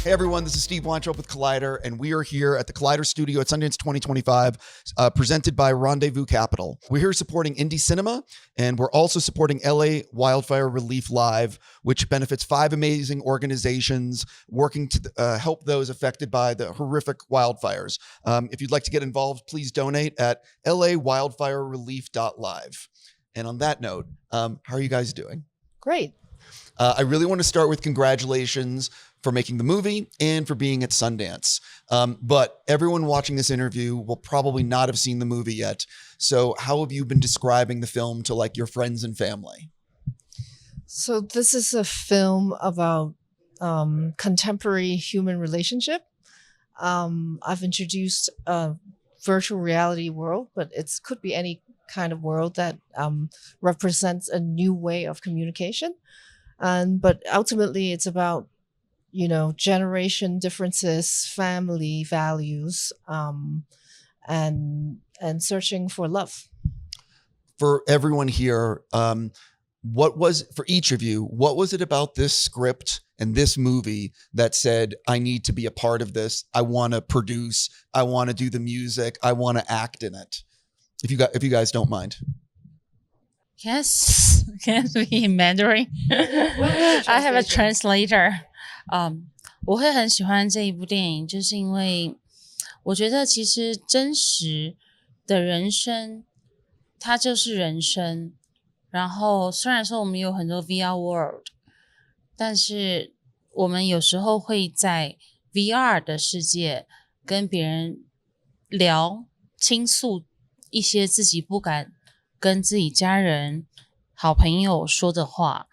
Hey everyone, this is Steve Weintraub with Collider, and we are here at the Collider Studio at Sundance 2025, presented by Rendezvous Capital. We're here supporting indie cinema, and we're also supporting LA Wildfire Relief Live, which benefits 5 amazing organizations working to help those affected by the horrific wildfires. If you'd like to get involved, please donate at lawildfirerelief.live. And on that note, how are you guys doing? Great. I really want to start with congratulations for making the movie and for being at Sundance. But everyone watching this interview will probably not have seen the movie yet. So how have you been describing the film to like your friends and family? So this is a film about contemporary human relationship. I've introduced a virtual reality world, but it could be any kind of world that represents a new way of communication. But ultimately, it's about, generation differences, family values, and searching for love. For everyone here, for each of you, what was it about this script and this movie that said, I need to be a part of this? I want to produce, I want to do the music, I want to act in it. If you guys don't mind. Yes, can it be in Mandarin? I have a translator. 我会很喜欢这一部电影，就是因为我觉得其实真实的人生，它就是人生。然后虽然说我们有很多 VR world， 但是我们有时候会在 VR 的世界跟别人聊、倾诉一些自己不敢跟自己家人、好朋友说的话，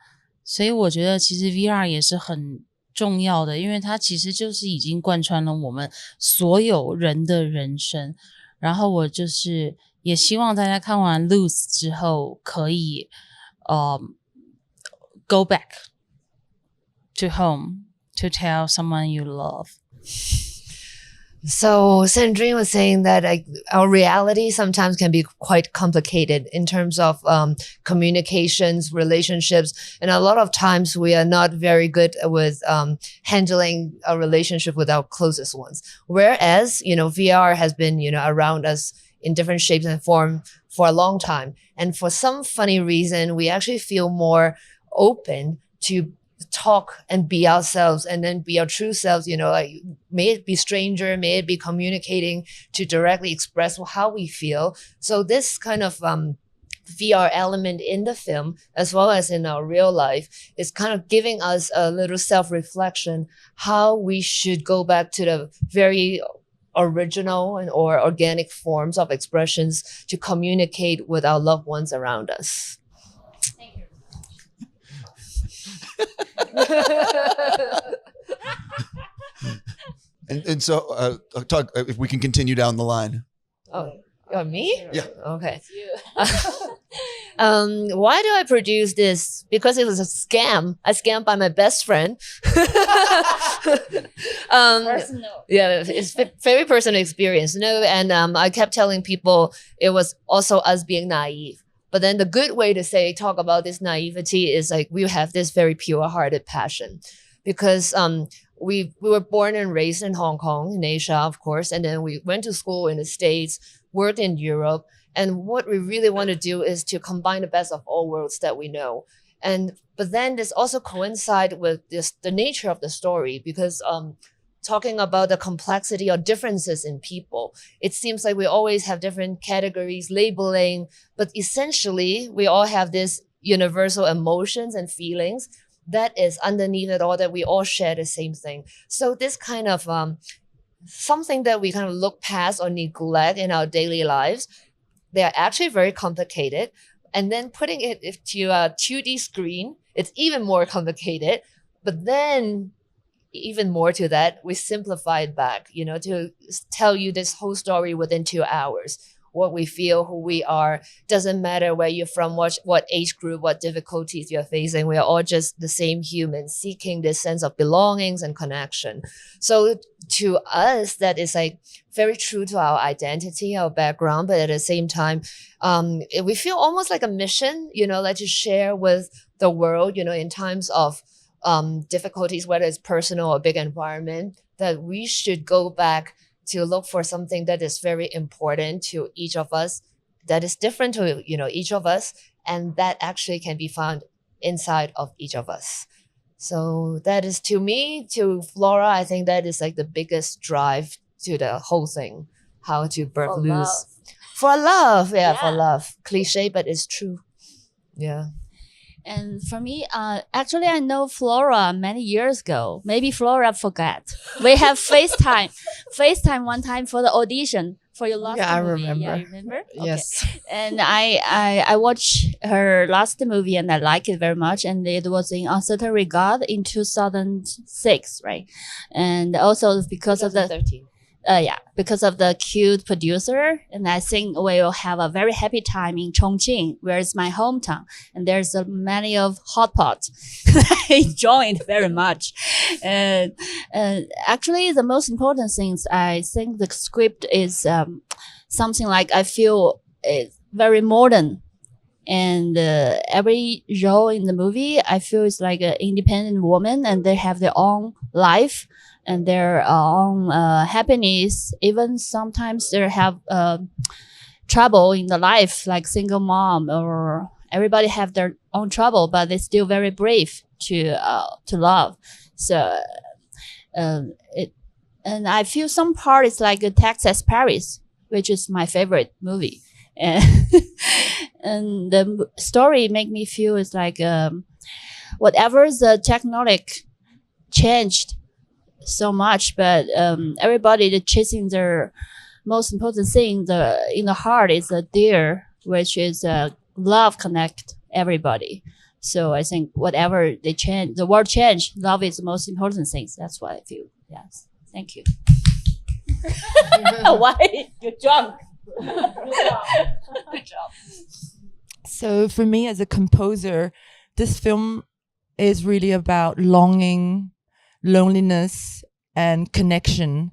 所以我觉得其实 VR 也是很重要的，因为它其实就是已经贯穿了我们所有人的人生。然后我就是也希望大家看完 Luz 之后可以go back to home to tell someone you love. So Sandrine was saying that our reality sometimes can be quite complicated in terms of communications, relationships, and a lot of times we are not very good with handling a relationship with our closest ones. Whereas, VR has been, around us in different shapes and form for a long time. And for some funny reason, we actually feel more open to talk and be ourselves and then be our true selves, may it be stranger, may it be communicating to directly express how we feel. So this kind of VR element in the film, as well as in our real life, is kind of giving us a little self-reflection, how we should go back to the very original or organic forms of expressions to communicate with our loved ones around us. Thank you. and so talk if we can continue down the line. Oh, me? Yeah. Okay. Why do I produce this? Because it was a scam. I scammed by my best friend. Personal. Yeah, it's very personal experience. And I kept telling people it was also us being naive. But then the good way to talk about this naivety is like we have this very pure-hearted passion, because we were born and raised in Hong Kong, in Asia, of course, and then we went to school in the States, worked in Europe, and what we really want to do is to combine the best of all worlds that we know. But then this also coincides with the nature of the story, because talking about the complexity or differences in people, it seems like we always have different categories, labeling, but essentially we all have this universal emotions and feelings that is underneath it all, that we all share the same thing. So this kind of something that we kind of look past or neglect in our daily lives, they are actually very complicated. And then putting it to a 2D screen, it's even more complicated. But then even more to that, we simplify it back, to tell you this whole story within 2 hours. What we feel, who we are, doesn't matter where you're from, what age group, what difficulties you're facing. We are all just the same humans seeking this sense of belongings and connection. So to us, that is like very true to our identity, our background, but at the same time, we feel almost like a mission, like to share with the world, in times of difficulties, whether it's personal or big environment, that we should go back to look for something that is very important to each of us, that is different to each of us, and that actually can be found inside of each of us. So that is, to me, to Flora, I think that is like the biggest drive to the whole thing, how to birth Luz. For love, for love. Cliche, but it's true. Yeah. And for me, actually, I know Flora many years ago. Maybe Flora forgot. We have FaceTime one time for the audition for your last movie. I remember. Yeah, you remember? Yes. Okay. And I watched her last movie and I like it very much. And it was in Uncertain Regard in 2006, right? And also because of the 2013. Because of the cute producer, and I think we will have a very happy time in Chongqing, where it's my hometown, and there's many of hot pots. I enjoy it very much, and actually, the most important things, I think the script is something like I feel it's very modern, and every role in the movie, I feel is like an independent woman, and they have their own life and their own happiness. Even sometimes they have trouble in the life, like single mom, or everybody have their own trouble, but they're still very brave to love. So and I feel some part is like a Texas Paris, which is my favorite movie, and and the story make me feel is like whatever the technology changed so much, but everybody chasing their most important thing in the heart is a dear, which is love connect everybody. So I think whatever they change, the world change, love is the most important thing. That's what I feel. Yes. Thank you. Why? You're drunk. Good job. So for me as a composer, this film is really about longing, loneliness, and connection.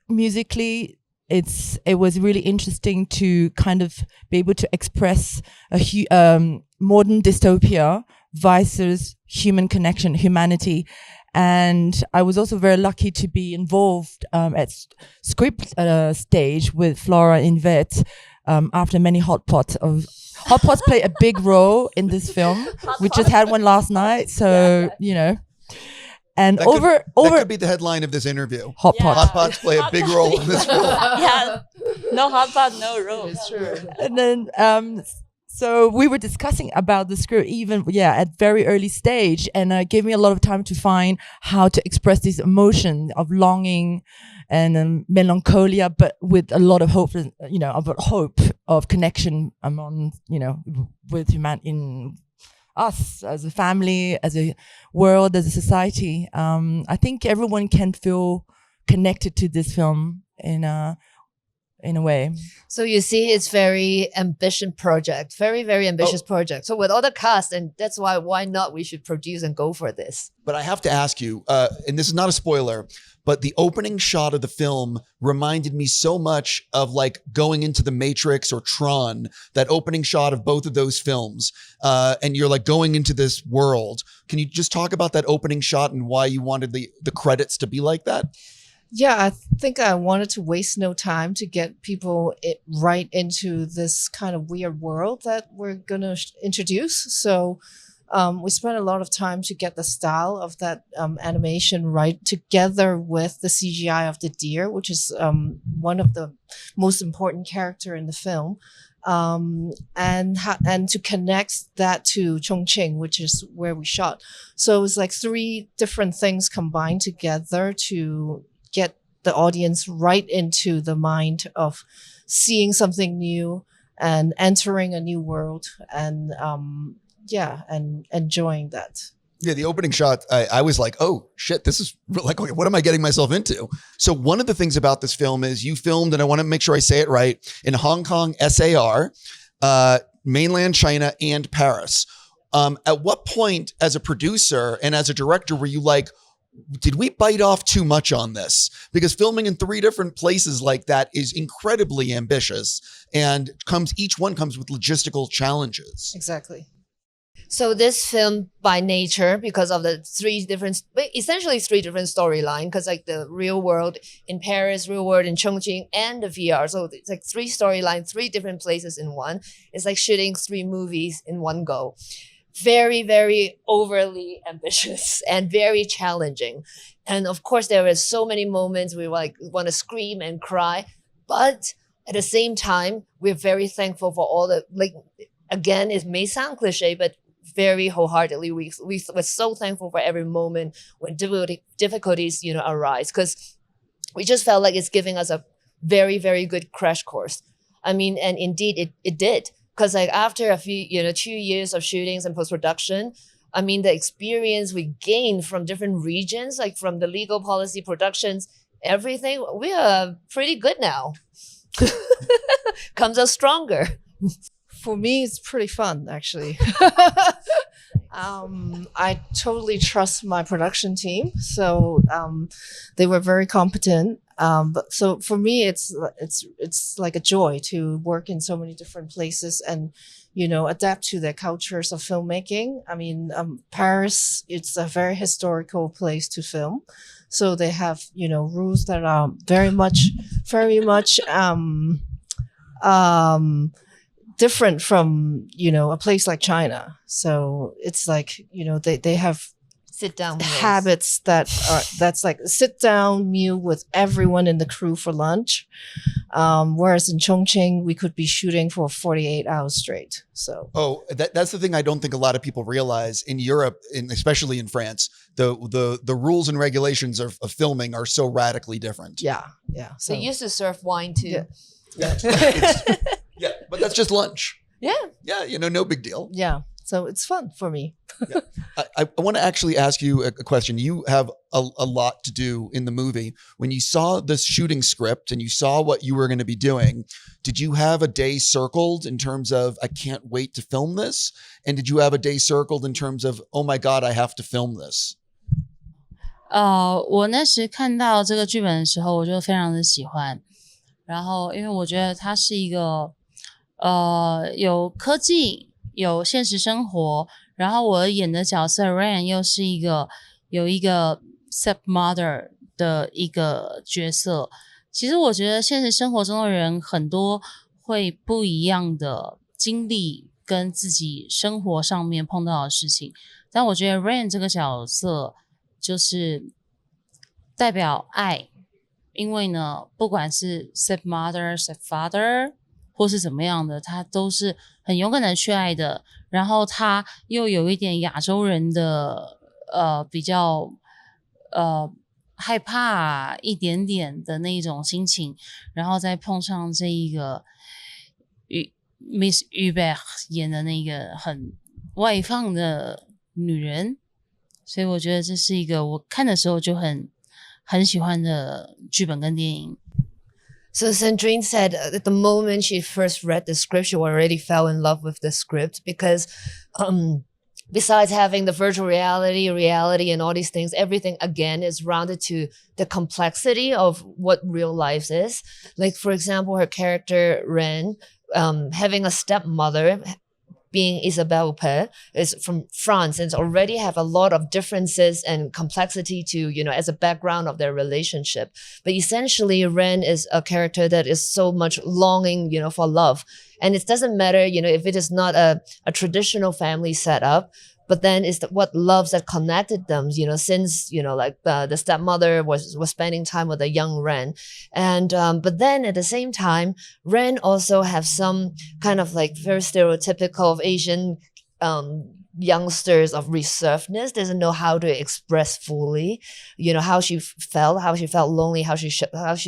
Musically, it was really interesting to kind of be able to express a modern dystopia versus human connection, humanity. And I was also very lucky to be involved at script stage with Flora and Yvette after many hot pots play a big role in this film. We just had one last night, so and that could be the headline of this interview. Hot pots play a big role in this film. Yeah, no hot pot, no role. It's true. And then so we were discussing about the script even at very early stage, and it gave me a lot of time to find how to express this emotion of longing and melancholia, but with a lot of hope, of connection among, with humanity, in us as a family, as a world, as a society. I think everyone can feel connected to this film in a way. So you see, it's very ambitious project, very, very ambitious project. So with all the cast, and that's why not we should produce and go for this. But I have to ask you, and this is not a spoiler, but the opening shot of the film reminded me so much of like going into The Matrix or Tron, that opening shot of both of those films. And you're like going into this world. Can you just talk about that opening shot and why you wanted the credits to be like that? Yeah, I think I wanted to waste no time to get people right into this kind of weird world that we're going to introduce. So we spent a lot of time to get the style of that animation right, together with the CGI of the deer, which is one of the most important character in the film. And to connect that to Chongqing, which is where we shot. So it was like three different things combined together to get the audience right into the mind of seeing something new and entering a new world, and and enjoying that. Yeah, the opening shot, I was like, oh shit, this is like, okay, what am I getting myself into? So one of the things about this film is you filmed, and I want to make sure I say it right, in Hong Kong, SAR, mainland China, and Paris. At what point as a producer and as a director were you like, did we bite off too much on this? Because filming in three different places like that is incredibly ambitious, and each one comes with logistical challenges. Exactly. So this film, by nature, because of the essentially three different storyline, because like the real world in Paris, real world in Chongqing, and the VR. So it's like three storyline, three different places in one. It's like shooting three movies in one go. Very, very overly ambitious and very challenging. And of course, there were so many moments we like want to scream and cry, but at the same time, we're very thankful for all the, like, again, it may sound cliche, but very wholeheartedly, we were so thankful for every moment when difficulties, arise, because we just felt like it's giving us a very, very good crash course. I mean, and indeed it did. Because like after a few, 2 years of shootings and post-production, I mean, the experience we gained from different regions, like from the legal policy, productions, everything, we are pretty good now. Comes out stronger. For me, it's pretty fun, actually. I totally trust my production team, so they were very competent. But so for me, it's like a joy to work in so many different places and adapt to their cultures of filmmaking. I mean, Paris, it's a very historical place to film, so they have rules that are very much different from a place like China. So it's like they have sit down meals. Habits that's like a sit down meal with everyone in the crew for lunch, whereas in Chongqing we could be shooting for 48 hours straight. So that's the thing I don't think a lot of people realize. In Europe, and especially in France, the rules and regulations of filming are so radically different. Yeah. So they used to serve wine too. Yeah. Yeah, but that's just lunch. Yeah, no big deal. Yeah, so it's fun for me. Yeah. I want to actually ask you a question. You have a lot to do in the movie. When you saw this shooting script and you saw what you were going to be doing, did you have a day circled in terms of, I can't wait to film this? And did you have a day circled in terms of, oh my God, I have to film this? 我那时看到这个剧本的时候，我就非常的喜欢。然后，因为我觉得它是一个有科技、有现实生活，然后我演的角色 Rain 又是有一个 stepmother 的一个角色。其实我觉得现实生活中的人很多会不一样的经历跟自己生活上面碰到的事情，但我觉得 Rain 这个角色就是代表爱。因为呢，不管是 stepmother、stepfather 或是怎么样的，他都是很勇敢的去爱的。然后他又有一点亚洲人的比较害怕一点点的那种心情，然后再碰上这一个Miss Yvette 演的那个很外放的女人，所以我觉得这是一个我看的时候就很喜欢的剧本跟电影。So Sandrine said at the moment she first read the script, she already fell in love with the script because besides having the virtual reality, and all these things, everything again is rounded to the complexity of what real life is. Like, for example, her character Ren, having a stepmother, being Isabelle Huppert, is from France and already have a lot of differences and complexity to, as a background of their relationship. But essentially, Ren is a character that is so much longing, for love. And it doesn't matter, if it is not a traditional family setup, but then it's what loves that connected them, since, the stepmother was spending time with a young Ren. And, but then at the same time, Ren also have some kind of like very stereotypical of Asian, youngsters of reservedness, doesn't know how to express fully, how she felt lonely, how she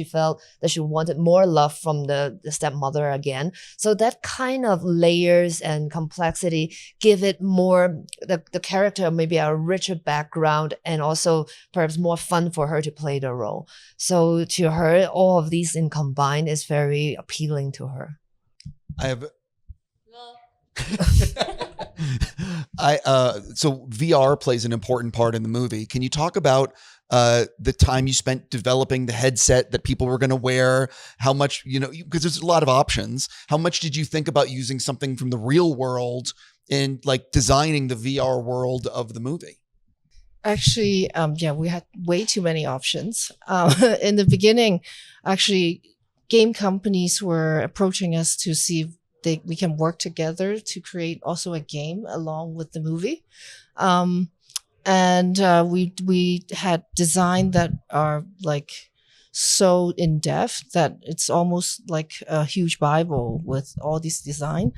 felt that she wanted more love from the stepmother again. So that kind of layers and complexity give it more, the character maybe a richer background and also perhaps more fun for her to play the role. So to her, all of these in combined is very appealing to her. So VR plays an important part in the movie. Can you talk about the time you spent developing the headset that people were going to wear, how much, because there's a lot of options. How much did you think about using something from the real world and like designing the VR world of the movie? Actually, we had way too many options. In the beginning, actually, game companies were approaching us to see if we can work together to create also a game along with the movie. We had design that are like so in depth that it's almost like a huge Bible with all these design.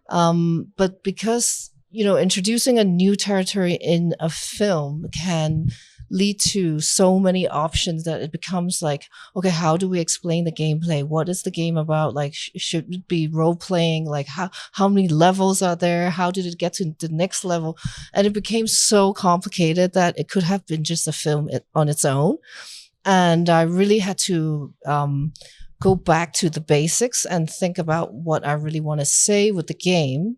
But because, introducing a new territory in a film can lead to so many options that it becomes like, okay, how do we explain the gameplay? What is the game about? Like, should it be role playing? Like, how many levels are there? How did it get to the next level? And it became so complicated that it could have been just a film on its own. And I really had to go back to the basics and think about what I really want to say with the game,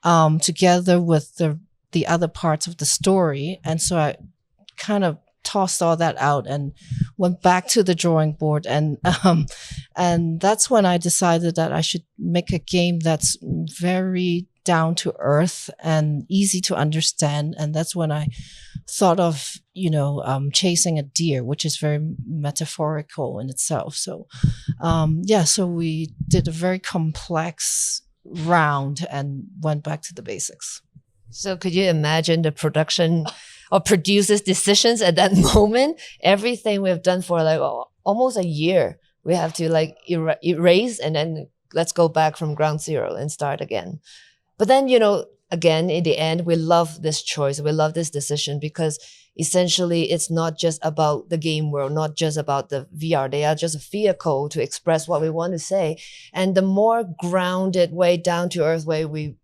together with the other parts of the story. And so I kind of tossed all that out and went back to the drawing board, and that's when I decided that I should make a game that's very down to earth and easy to understand. And that's when I thought of chasing a deer, which is very metaphorical in itself. So so we did a very complex round and went back to the basics. So could you imagine the production or producers' decisions at that moment? Everything we've done for like almost a year, we have to like erase and then let's go back from ground zero and start again. But then, again, in the end, we love this choice. We love this decision because essentially it's not just about the game world, not just about the VR. They are just a vehicle to express what we want to say. And the more grounded way, down to earth way we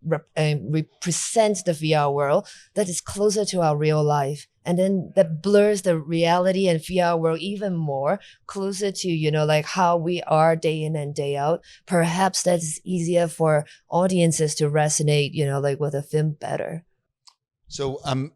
present the VR world, that is closer to our real life. And then that blurs the reality and VR world even more, closer to, like how we are day in and day out. Perhaps that's easier for audiences to resonate, like with a film better. So I'm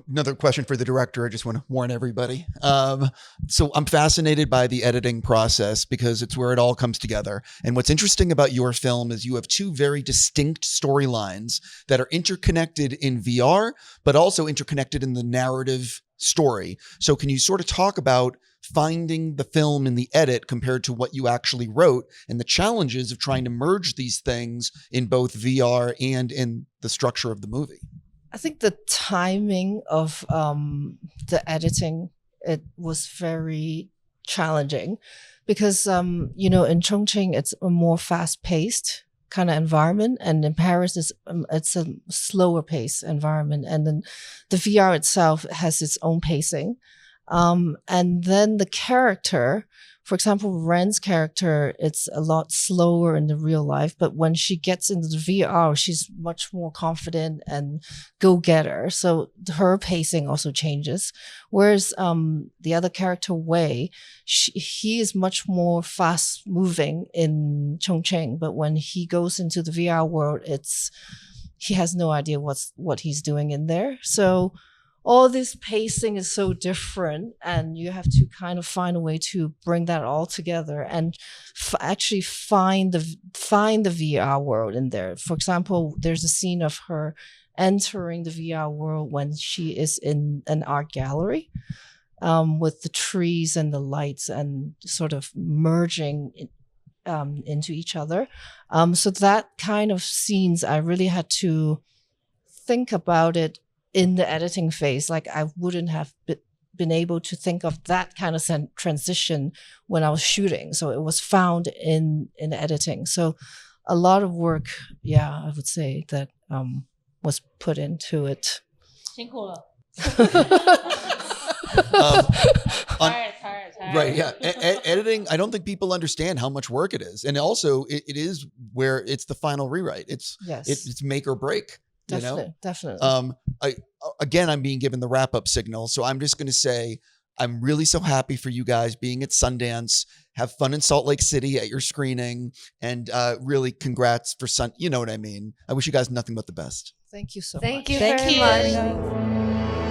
another question for the director. I just want to warn everybody. So I'm fascinated by the editing process because it's where it all comes together. And what's interesting about your film is you have two very distinct storylines that are interconnected in VR, but also interconnected in the narrative story. So can you sort of talk about finding the film in the edit compared to what you actually wrote and the challenges of trying to merge these things in both VR and in the structure of the movie? I think the timing of the editing, it was very challenging because, in Chongqing, it's a more fast-paced kind of environment. And in Paris, it's a slower paced environment. And then the VR itself has its own pacing. And then the character, for example, Ren's character, it's a lot slower in the real life, but when she gets into the VR, she's much more confident and go-getter. So her pacing also changes. Whereas the other character, Wei, he is much more fast-moving in Chongqing, but when he goes into the VR world, he has no idea what he's doing in there. So all this pacing is so different, and you have to kind of find a way to bring that all together and actually find the VR world in there. For example, there's a scene of her entering the VR world when she is in an art gallery, with the trees and the lights and sort of merging into each other. So that kind of scenes, I really had to think about it in the editing phase. Like I wouldn't have been able to think of that kind of transition when I was shooting. So it was found in editing. So a lot of work, I would say, that was put into it. 辛苦了. Right, yeah. Editing, I don't think people understand how much work it is. And also, it is where it's the final rewrite. It's make or break. Definitely. I'm being given the wrap-up signal, so I'm just going to say I'm really so happy for you guys being at Sundance. Have fun in Salt Lake City at your screening, and really congrats for you know what I mean. I wish you guys nothing but the best. Thank you so much. Thank you very much.